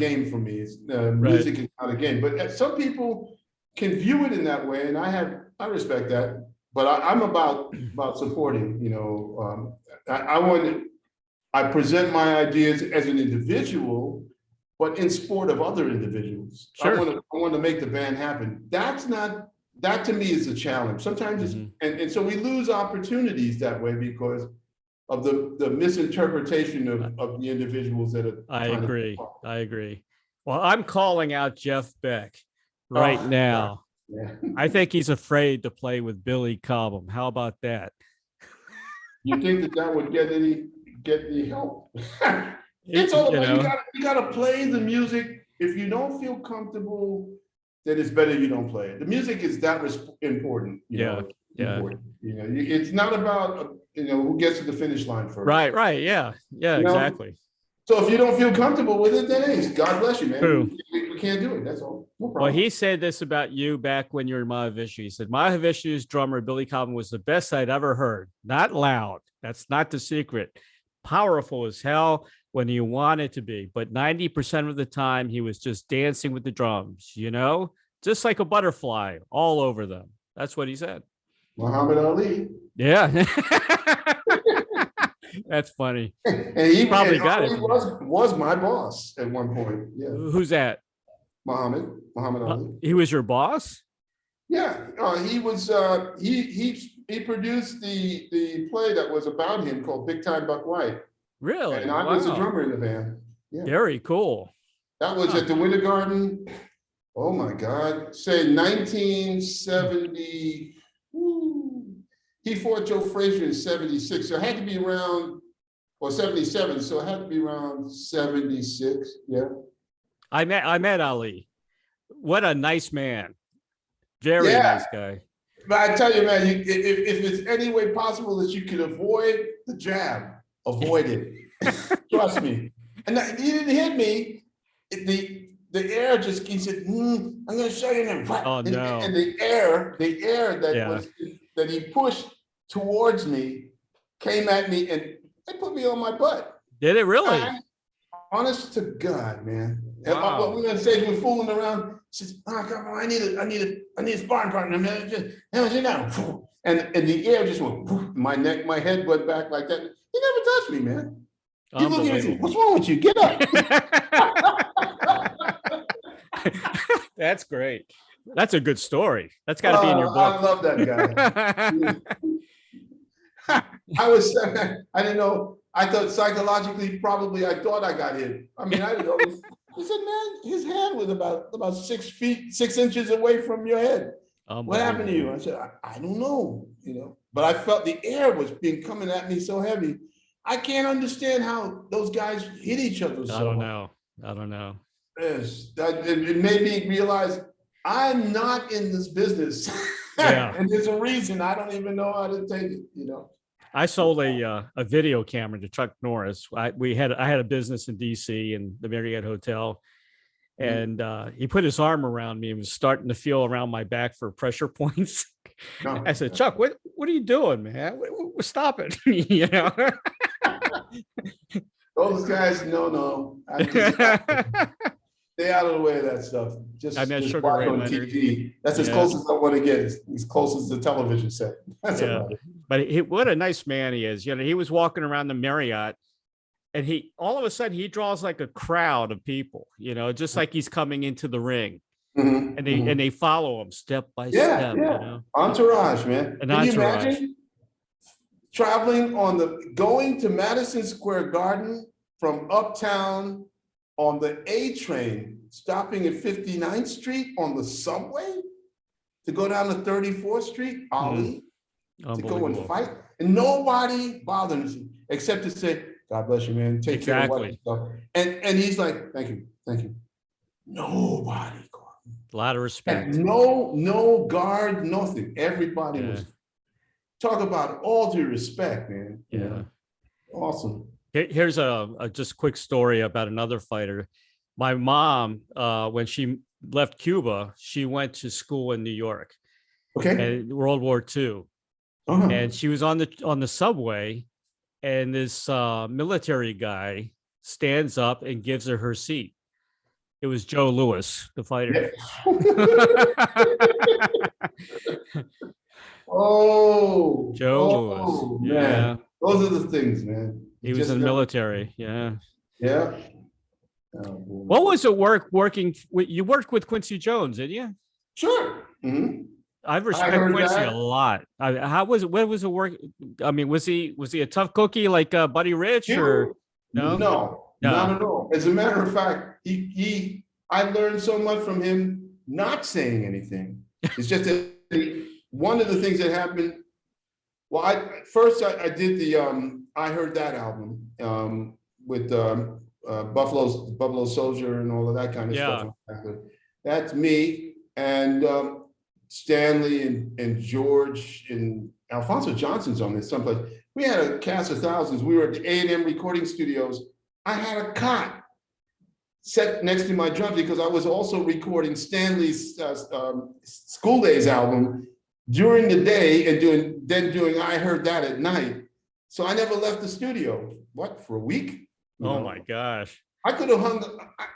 B: game for me. Music is not a game. But some people can view it in that way, and I respect that. But I'm about supporting. I present my ideas as an individual, but in support of other individuals. Sure. I want to make the band happen. That to me is a challenge. Sometimes it's and so we lose opportunities that way because of the misinterpretation of the individuals that are.
A: I agree. Well, I'm calling out Jeff Beck right now. Yeah. I think he's afraid to play with Billy Cobham. How about that?
B: You think that would get any help? It's all about you gotta play the music. If you don't feel comfortable, then it's better you don't play it. The music is that important. Important. It's not about who gets to the finish line first.
A: Right. Yeah, exactly.
B: So if you don't feel comfortable with it, then hey, God bless you, man. True. We can't do it. That's all. No problem.
A: Well, he said this about you back when you were in Mahavishnu. He said Mahavishnu's drummer Billy Cobham was the best I'd ever heard. Not loud. That's not the secret. Powerful as hell when you want it to be, but 90% of the time he was just dancing with the drums. Just like a butterfly all over them. That's what he said.
B: Muhammad Ali.
A: Yeah. That's funny.
B: And he probably got it. Was my boss at one point. Yeah.
A: Who's that?
B: Muhammad Ali.
A: He was your boss?
B: Yeah. He was. He produced the play that was about him called Big Time Buck White.
A: Really?
B: And I was a drummer in the band. Yeah.
A: Very cool.
B: That was at the Winter Garden. Oh my God! Say 1970. He fought Joe Frazier in 76, so it had to be around, or 77, so it had to be around 76. Yeah.
A: I met Ali. What a nice man. Very
B: Yeah,
A: nice guy.
B: but I tell you, man, if it's any way possible that you can avoid the jab, avoid it. Trust me. And he didn't hit me. The air just, he said, I'm going to show you now.
A: Oh no.
B: And the air
A: Yeah.
B: that he pushed towards me came at me and it put me on my butt.
A: Did it really?
B: Honest to God, man.
A: Wow.
B: What we're gonna say, we're fooling around. She says, come on, I need a sparring partner, man. And the air just went, my neck, my head went back like that. He never touched me, man. He looked at me, what's wrong with you? Get up.
A: That's great. That's a good story. That's got to be in your book.
B: I love that guy. I didn't know. I thought psychologically, probably I thought I got hit. I mean, I didn't know. He said, man, his hand was about 6 feet, 6 inches away from your head. What happened to you? I said, I don't know, but I felt the air was coming at me so heavy. I can't understand how those guys hit each other so
A: I don't know.
B: Yes, it made me realize I'm not in this business.
A: Yeah.
B: And there's a reason I don't even know how to take it,
A: I sold a video camera to Chuck Norris. I had a business in DC in the Marriott Hotel, and he put his arm around me and was starting to feel around my back for pressure points.
B: No.
A: I said, Chuck, what are you doing, man? Stop it.
B: Those guys, no. Stay out of the way of that stuff. Just watch on TV. That's as close as I want to get. As close as the television set. That's about it.
A: But what a nice man he is. He was walking around the Marriott, and he all of a sudden he draws like a crowd of people. Just like he's coming into the ring, and they follow him step by step.
B: Yeah. Entourage, man. Can you imagine going to Madison Square Garden from uptown on the A train, stopping at 59th Street on the subway to go down to 34th Street, Ali, to go and fight, and nobody bothers him except to say, God bless you, man. Take care of what stuff. And he's like, thank you. Nobody.
A: A lot of respect.
B: And no guard, nothing. Everybody was. Talk about all due respect, man.
A: Yeah.
B: Awesome.
A: Here's a just quick story about another fighter. My mom, when she left Cuba, she went to school in New York.
B: Okay.
A: And World War II. And she was on the subway, and this military guy stands up and gives her seat. It was Joe Louis, the fighter.
B: Joe Louis. Man. Yeah. Those are the things, man.
A: He was in the military. Yeah.
B: Yeah.
A: What was it working? You worked with Quincy Jones, didn't you?
B: Sure.
A: I respect Quincy a lot. How was it? What was it work? I mean, was he a tough cookie like Buddy Rich or no?
B: No, not at all. As a matter of fact, I learned so much from him not saying anything. It's just that one of the things that happened. Well, I did the I Heard That album with Buffalo Soldier and all of that kind of stuff. That's me and Stanley and George and Alfonso Johnson's on this someplace. We had a cast of thousands. We were at the A&M recording studios. I had a cot set next to my drums because I was also recording Stanley's School Days album during the day and doing I Heard That at night. So I never left the studio. What, for a week?
A: Oh my gosh.
B: I could have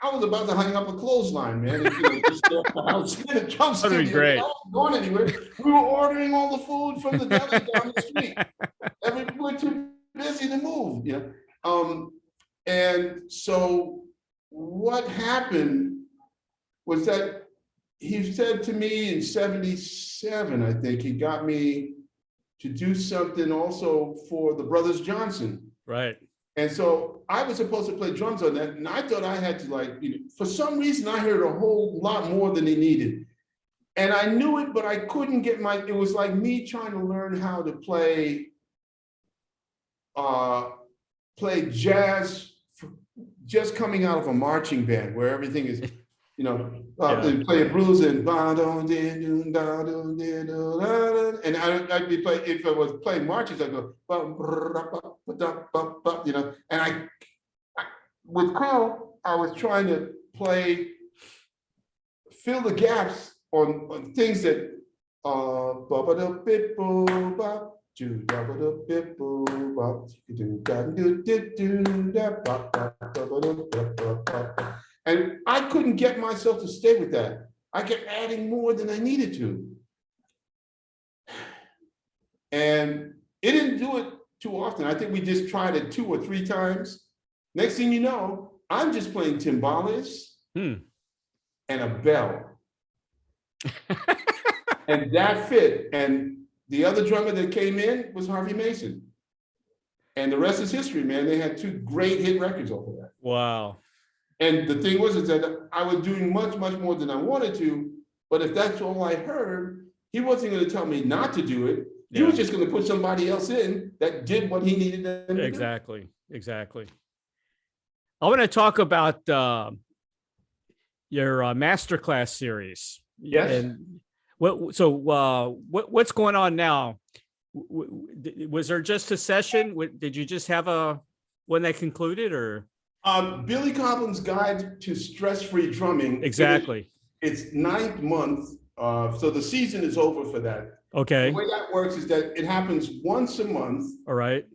B: I was about to hang up a clothesline, man. I was in a drum studio.
A: That'd be great.
B: I wasn't going anywhere. We were ordering all the food from the deli down the street. We were too busy to move, and so what happened was that he said to me in 77, I think, he got me to do something also for the Brothers Johnson.
A: Right.
B: And so I was supposed to play drums on that. And I thought I had to for some reason, I heard a whole lot more than he needed. And I knew it, but I couldn't get it was like me trying to learn how to play jazz, just coming out of a marching band where everything is They play a blues and I'd be playing, if I was playing marches, I'd go, and with Quill, I was trying to fill the gaps on things that and I couldn't get myself to stay with that. I kept adding more than I needed to. And it didn't do it too often. I think we just tried it 2 or 3 times. Next thing you know, I'm just playing timbales and a bell. And that fit. And the other drummer that came in was Harvey Mason. And the rest is history, man. They had 2 great hit records over that.
A: Wow.
B: And the thing was is that I was doing much, much more than I wanted to. But if that's all I heard, he wasn't going to tell me not to do it. He was just going to put somebody else in that did what he needed them to do.
A: Exactly. I want to talk about your masterclass series.
B: Yes.
A: And what's going on now? Was there just a session? Did you just have one that concluded, or?
B: Billy Cobham's Guide to Stress-Free Drumming.
A: Exactly.
B: It's 9th month. So the season is over for that.
A: Okay.
B: The way that works is that it happens once a month.
A: All right.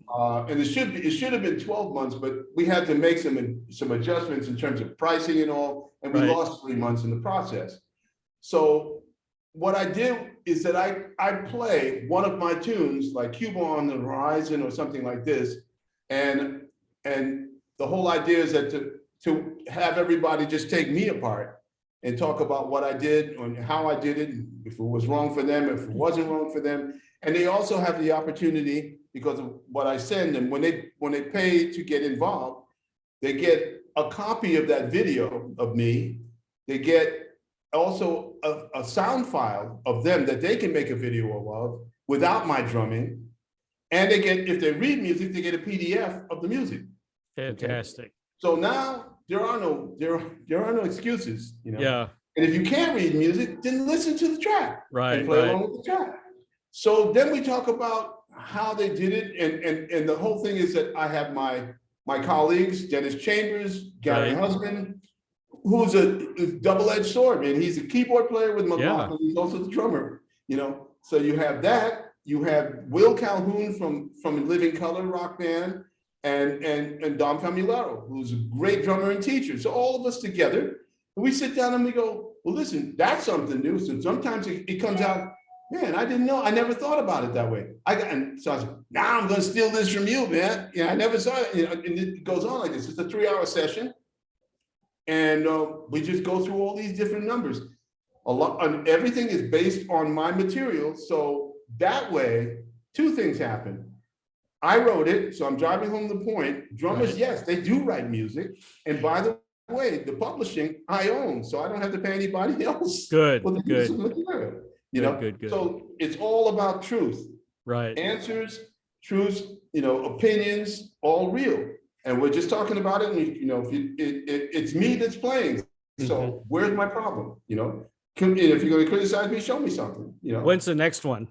B: And it should have been 12 months, but we had to make some adjustments in terms of pricing and all, and we lost 3 months in the process. So what I did is that I play one of my tunes, like Cuba on the Horizon or something like this, and the whole idea is that to have everybody just take me apart and talk about what I did and how I did it, if it was wrong for them, if it wasn't wrong for them. And they also have the opportunity, because of what I send them, when they pay to get involved, they get a copy of that video of me. They get also a sound file of them that they can make a video of without my drumming. And they get, if they read music, they get a PDF of the music.
A: Fantastic.
B: Okay? So now there are no excuses,
A: Yeah.
B: And if you can't read music, then listen to the track.
A: Right.
B: And play along with the track. So then we talk about how they did it, and the whole thing is that I have my colleagues, Dennis Chambers, Gary Husband, who's a double-edged sword, man. He's a keyboard player with McLaughlin. He's also the drummer, So you have that. You have Will Calhoun from Living Color rock band, and Dom Famularo, who's a great drummer and teacher. So all of us together, and we sit down and we go, well, listen, that's something new. So sometimes it comes out, man, I didn't know. I never thought about it that way. And so I said, now I'm going to steal this from you, man. I never saw it. And it goes on like this. It's a 3-hour session. And we just go through all these different numbers. And everything is based on my material. So that way, 2 things happen. I wrote it, so I'm driving home the point. Drummers, yes, they do write music. And by the way, the publishing I own, so I don't have to pay anybody else.
A: Good.
B: Good. So it's all about truth.
A: Right.
B: Answers, truths, opinions, all real. And we're just talking about it. And, it's me that's playing. So where's my problem? If you're going to criticize me, show me something.
A: When's the next one?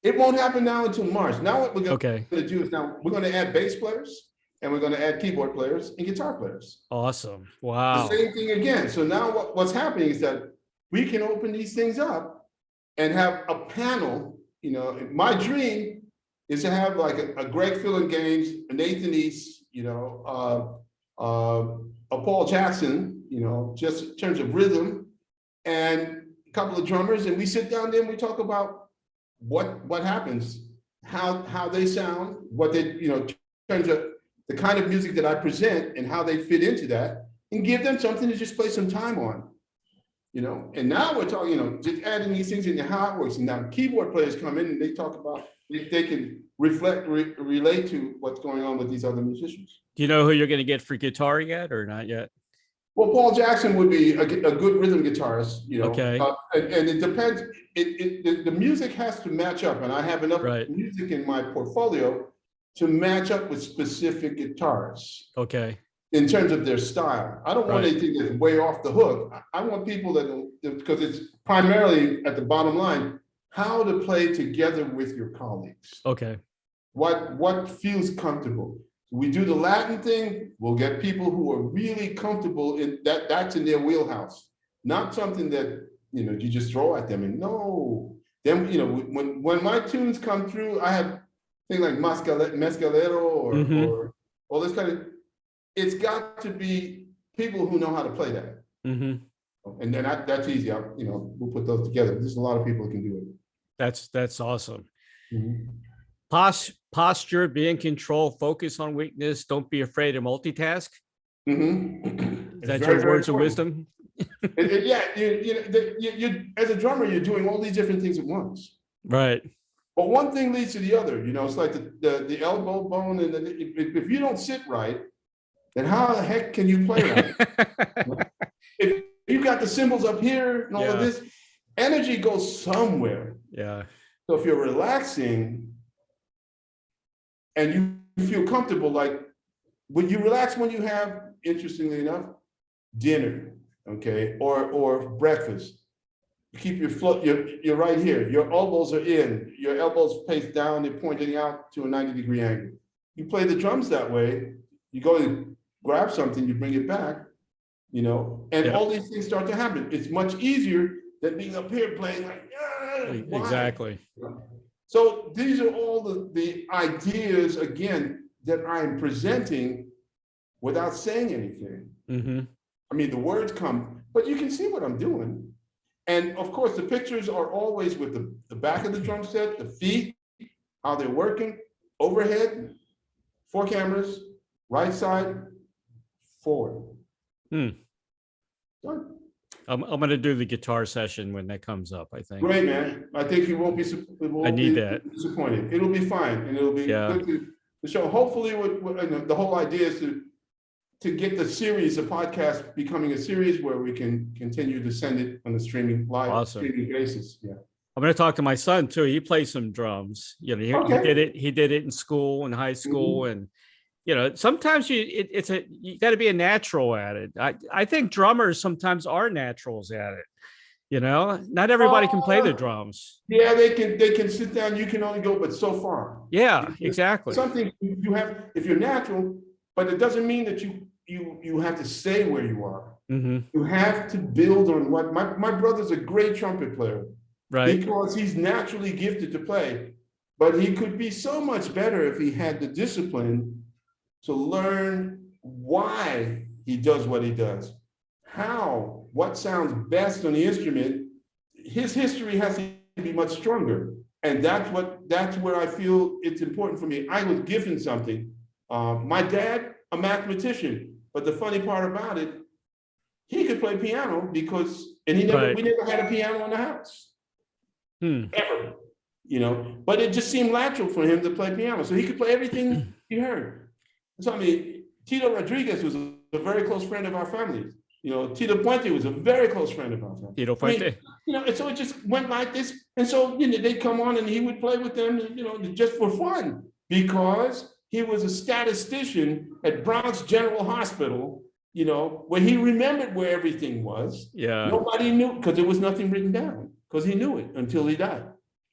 B: It won't happen now until March. Now what we're going to do is we're going to add bass players, and we're going to add keyboard players and guitar players.
A: Awesome. Wow.
B: The same thing again. So now what's happening is that we can open these things up and have a panel. My dream is to have like a Greg Phillinganes, a Nathan East, a Paul Jackson, just in terms of rhythm, and a couple of drummers, and we sit down there and we talk about what happens, how they sound, what they, in terms of the kind of music that I present and how they fit into that, and give them something to just play some time on, And now we're talking, just adding these things into how it works. And now keyboard players come in and they talk about, they can relate to what's going on with these other musicians.
A: Do you know who you're going to get for guitar yet, or not yet?
B: Well, Paul Jackson would be a good rhythm guitarist,
A: Okay.
B: And it depends. The music has to match up, and I have enough music in my portfolio to match up with specific guitars.
A: Okay.
B: in terms of their style. I don't want
A: Right.
B: anything that's way off the hook. I want people that, because it's primarily at the bottom line, how to play together with your colleagues.
A: Okay.
B: What feels comfortable. We do the Latin thing, we'll get people who are really comfortable in that, that's in their wheelhouse. Not something that, you know, you just throw at them, and no. Then, you know, when my tunes come through, I have things like Mescalero or all this kind of, it's got to be people who know how to play that. And then that's easy. You know, we'll put those together. There's a lot of people who can do it.
A: That's awesome. Posture, be in control, focus on weakness, don't be afraid to multitask. Is that your words of wisdom?
B: Yeah, you as a drummer, you're doing all these different things at once.
A: Right.
B: But one thing leads to the other. You know, it's like the elbow bone, and if you don't sit right, then how the heck can you play right? If you got the cymbals up here and all of this, energy goes somewhere.
A: Yeah.
B: So if you're relaxing and you feel comfortable, like when you relax, when you have, interestingly enough, dinner, okay, or breakfast, you keep your foot, you're right here, your elbows are in, your elbows face down, they're pointing out to a 90-degree angle. You play the drums that way, you go and grab something, you bring it back, you know, and all these things start to happen. It's much easier than being up here playing like,
A: exactly.
B: So these are all the ideas, again, that I'm presenting without saying anything. I mean, the words come, but you can see what I'm doing. And of course, the pictures are always with the back of the drum set, the feet, how they're working, overhead, 4 cameras, right side, forward. Done.
A: I'm going to do the guitar session when that comes up, I think.
B: Great, man. I think you won't be, disappointed. It'll be fine, and it'll be good to show. Hopefully, the whole idea is to get the series, the podcast, becoming a series where we can continue to send it on the streaming streaming basis. Yeah. I'm
A: going to talk to my son too. He plays some drums. You know, he did it in school, in high school, and you know, sometimes you got to be a natural at it. I think drummers sometimes are naturals at it. You know, not everybody can play the drums.
B: Yeah, they can sit down. You can only go but so far.
A: Yeah, exactly.
B: Something you have, if you're natural, but it doesn't mean that you have to stay where you are. You have to build on what my brother's a great trumpet player, right? Because he's naturally gifted to play, but he could be so much better if he had the discipline to learn why he does what he does, what sounds best on the instrument. His history has to be much stronger. And that's where I feel it's important for me. I was given something. My dad, a mathematician, but the funny part about it, he could play piano we never had a piano in the house. Ever. You know, but it just seemed natural for him to play piano. So he could play everything he heard. So I mean, Tito Rodriguez was a very close friend of our family. You know, Tito Puente was a very close friend of our family.
A: Tito Puente.
B: I mean, you know, and so it just went like this. And so, you know, they'd come on and he would play with them, you know, just for fun, because he was a statistician at Bronx General Hospital, you know, where he remembered where everything was. Yeah. Nobody knew, because there was nothing written down, because he knew it until he died.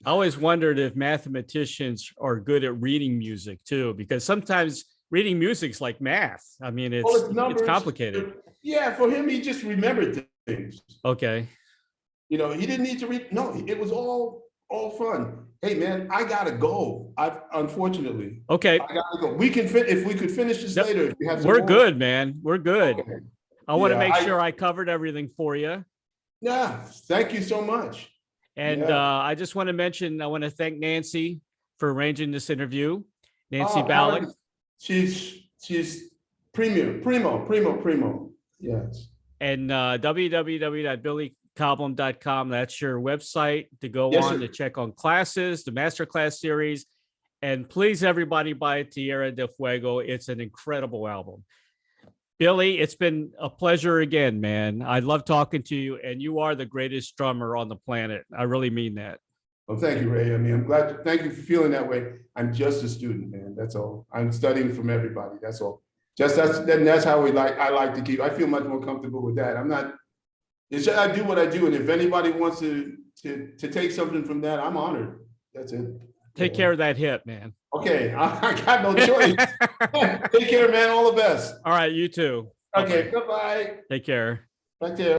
A: I always wondered if mathematicians are good at reading music too, because sometimes reading music's like math. I mean, it's complicated.
B: Yeah, for him, he just remembered things.
A: Okay.
B: You know, he didn't need to read. No, it was all fun. Hey, man, I gotta go. Unfortunately.
A: Okay.
B: I gotta go. We can if we could finish this later. If you have
A: We're good, man. We're good. Okay. I want to make sure I covered everything for you.
B: Yeah. Thank you so much.
A: And I just want to mention, I want to thank Nancy for arranging this interview. Nancy Ballack.
B: She's primo. Yes.
A: And www.billycobham.com. That's your website to go on to check on classes, the masterclass series. And please, everybody, buy Tierra del Fuego. It's an incredible album. Billy, it's been a pleasure again, man. I love talking to you, and you are the greatest drummer on the planet. I really mean that.
B: Well, thank you, Ray. I mean, I'm glad. Thank you for feeling that way. I'm just a student, man. That's all. I'm studying from everybody. That's all. That's how I like to keep. I feel much more comfortable with that. I'm not. It's just, I do what I do, and if anybody wants to take something from that, I'm honored. That's it.
A: Take care of that hip, man.
B: Okay, I got no choice. Take care, man. All the best.
A: All right, you too.
B: Okay, goodbye.
A: Take care.
B: Right there.